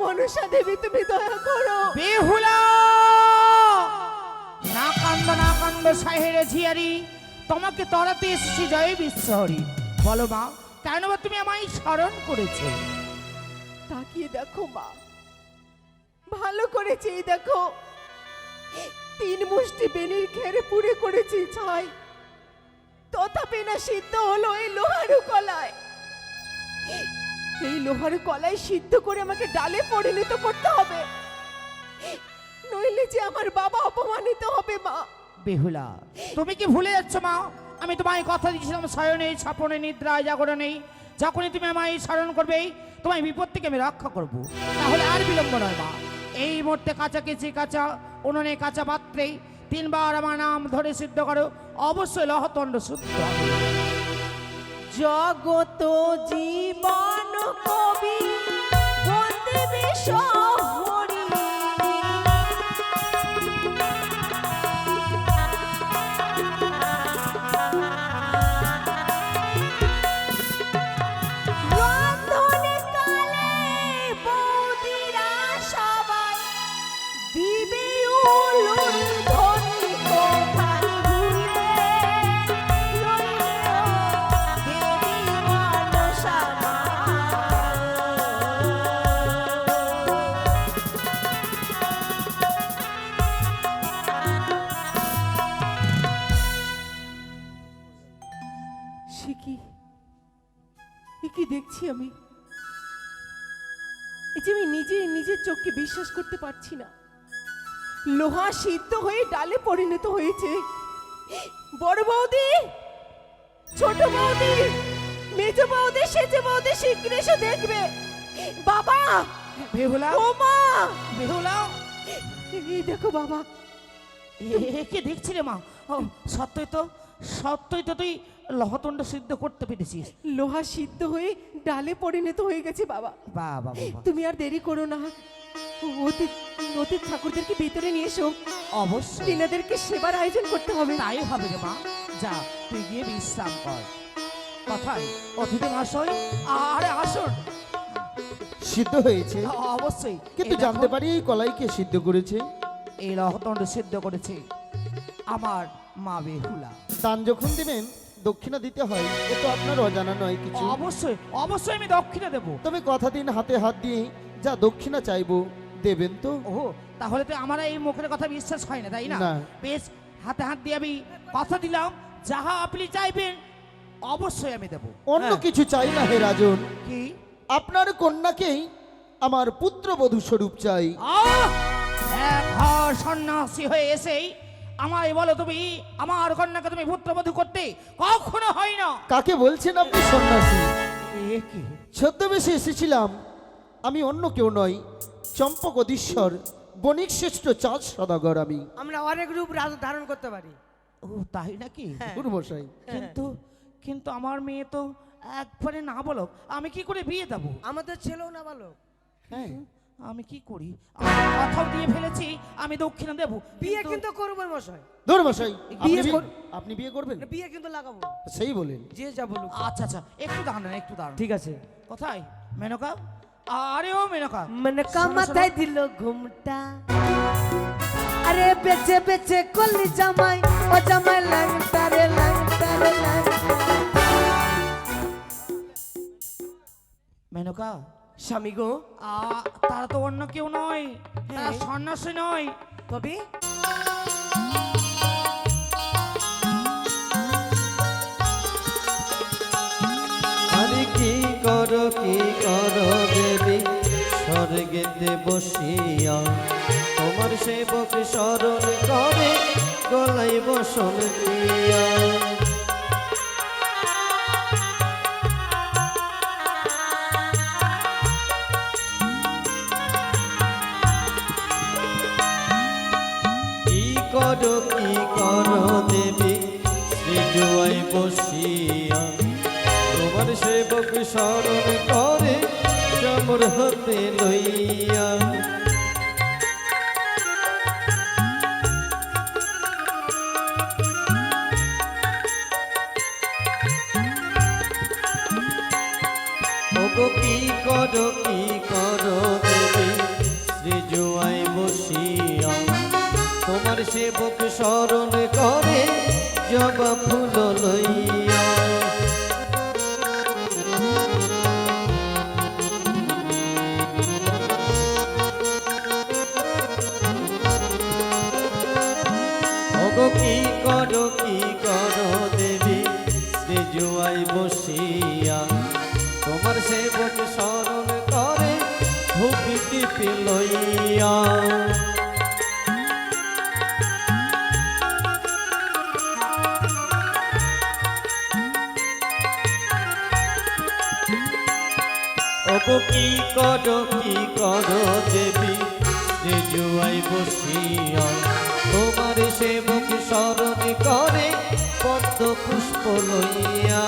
মনসা দেবী তুমি দয়া করো। বেহুলা, না কান্দ সাহেরে ঝিয়ারি, তোমাকে তরাতে এসেছি জয় বিশ্বহরি। বলো মা, কেন বা তুমি আমায় স্মরণ করেছো? তাকিয়ে দেখো মা, ভালো করেছি। দেখো, 3 মুষ্টি বেনির ঘেরে পুড়ে করেছি ছাই, তথাপি না সিদ্ধ হলো এই লোহারু কলায়। এই লোহারু কলায় সিদ্ধ করে আমাকে ডালে পরিণত করতে হবে, নইলে যে আমার বাবা অপমানিত হবে মা। বেহুলা, তুমি কি ভুলে যাচ্ছ মা? আমি তোমায় কথা দিয়েছিলাম শয়নে স্বপনে নিদ্রায় জাগরণে যখনই তুমি আমায় স্মরণ করবে তোমায় বিপদ থেকে আমি রক্ষা করব। তাহলে আর বিলম্ব নয় মা, এই মুহূর্তে কাঁচা কেচি কাঁচা উনুনে কাঁচা পাত্রে 3 বার আমার নাম ধরে সিদ্ধ করো, অবশ্যই লহতণ্ড শুদ্ধ হবে। জগত জীবন কবি বন্দে বিশ্বহরি, রন্ধনে কালে বৌদিরা সবাই দিবে উলুর ধ্বনি, কোথায় ভুলে দেবী মনসা মা। কি দেখছি আমি? এই যে আমি নিজের চোখকে বিশ্বাস করতে পারছি না। লোহা সিদ্ধ হয়ে ডালে পরিণত হয়েছে। বড় বৌদি, ছোট বৌদি, মেজ বৌদি, সেজ বৌদি শীঘ্র এসে দেখবে। বাবা, বেহুলা, ও মা, বেহুলা, এই দেখো বাবা। একে দেখছি রে মা। ও, সত্যই তো তুই লহতণ্ড সিদ্ধ করতে পেরেছিস। লোহা সিদ্ধ হয়ে ডালে পরিণত হয়ে গেছে বাবা। বাবা, তুমি আর দেরি করো না, অতীত ঠাকুরদেরকে ভিতরে নিয়ে এসো। অবশ্যই তিনাদেরকে সেবার আয়োজন করতে হবে। তাই হবে রে মা। যা, তুই গিয়ে বিশ্রাম কর। কথাই অতিথি মহাশয়, আরে আসুন। সিদ্ধ হয়েছে অবশ্যই, কিন্তু জানতে পারি এই কলাইকে সিদ্ধ করেছে? এই লহতণ্ড সিদ্ধ করেছে আমার মা বেহুলা। দান যখন দিবেন দক্ষিণা দিতে হয়, এ তো আপনার অজানা নয় কিছু। অবশ্যই আমি দক্ষিণা দেব। তবে কথা দিন হাতে হাত দিয়ে যা দক্ষিণা চাইবো দেবেন তো? ও, তাহলে তো আমার এই মুখের কথা বিশ্বাস হয় না, তাই না? না। বেশ, হাতে হাত দিয়ে আমি কথা দিলাম, যাহা আপনি চাইবেন অবশ্যই আমি দেব। অন্য হ্যাঁ। কিছু চাই না হে রাজন, কি? আপনার কন্যাকেই আমার পুত্রবধূ স্বরূপ চাই। এক ঘর সন্ন্যাসী হয়ে এসেই আমায় বলো তুমি আমার কন্যাকে তুমি পুত্রবধূ করতে? কখনো হয় না। কাকে বলছেন আপনি সন্ন্যাসী? এ কি? ছদ্মবেশে এসেছিলাম, আমি অন্য কেউ নই, চম্পক অধীশ্বর বণিক শ্রেষ্ঠ চাঁদ সদাগর আমি। আমরা অনেক রূপ ধারণ করতে পারি। ও, তাই নাকি? গুরুমশাই, কিন্তু আমার মেয়ে তো একবারে না বলো, আমি কি করে বিয়ে দেবো? আমাদের ছেলেও না ভালো। হ্যাঁ, আমি কি করি? আমি কথাও দিয়ে ফেলেছি আমি দক্ষিণা দেব, বিয়ে কিন্তু করবো মশাই। ধর্মশাই, বিয়ে আপনি বিয়ে করবেন? বিয়ে কিন্তু লাগাবো, সেই বলেন। যে যা বলুক। আচ্ছা, একটু দাঁড়ান, একটু দাঁড়ান। ঠিক আছে। কোথায় মেনকা? আরে ও মেনকা, মেনকা শোনো, মাথায় দিল ঘুমটা, আরে বেচে বেচে কলি জামাই, ও জামাই ল্যাংটা রে ল্যাংটা রে ল্যাংটা। মেনকা, স্বামী গো, তারা তো অন্য কেউ নয়, তারা সন্ন্যাসী নয়। তবে আরে কি করো দেবী স্বর্গেতে বসিয়া, তোমার সেবক স্মরণ করে গলায় বসন দিয়া। কি করো দেবী শ্রীজুয়ায় বসিয়া, তোমার সেবক স্মরণ করে চামর হাতে লইয়া। ওগো কি করো দেবী স্মরণ করে জবা ফুল লইয়া। ওগো কি করো দেবী শ্রী জুয়াই বসিয়া, তোমার সেবক স্মরণ করে ধূপি টিপি লইয়া। ওগো কি করো দেবী শ্রী জুয়াই বসিয়া, তোমার সেবক স্মরণ করে পদ্ম পুষ্প লইয়া।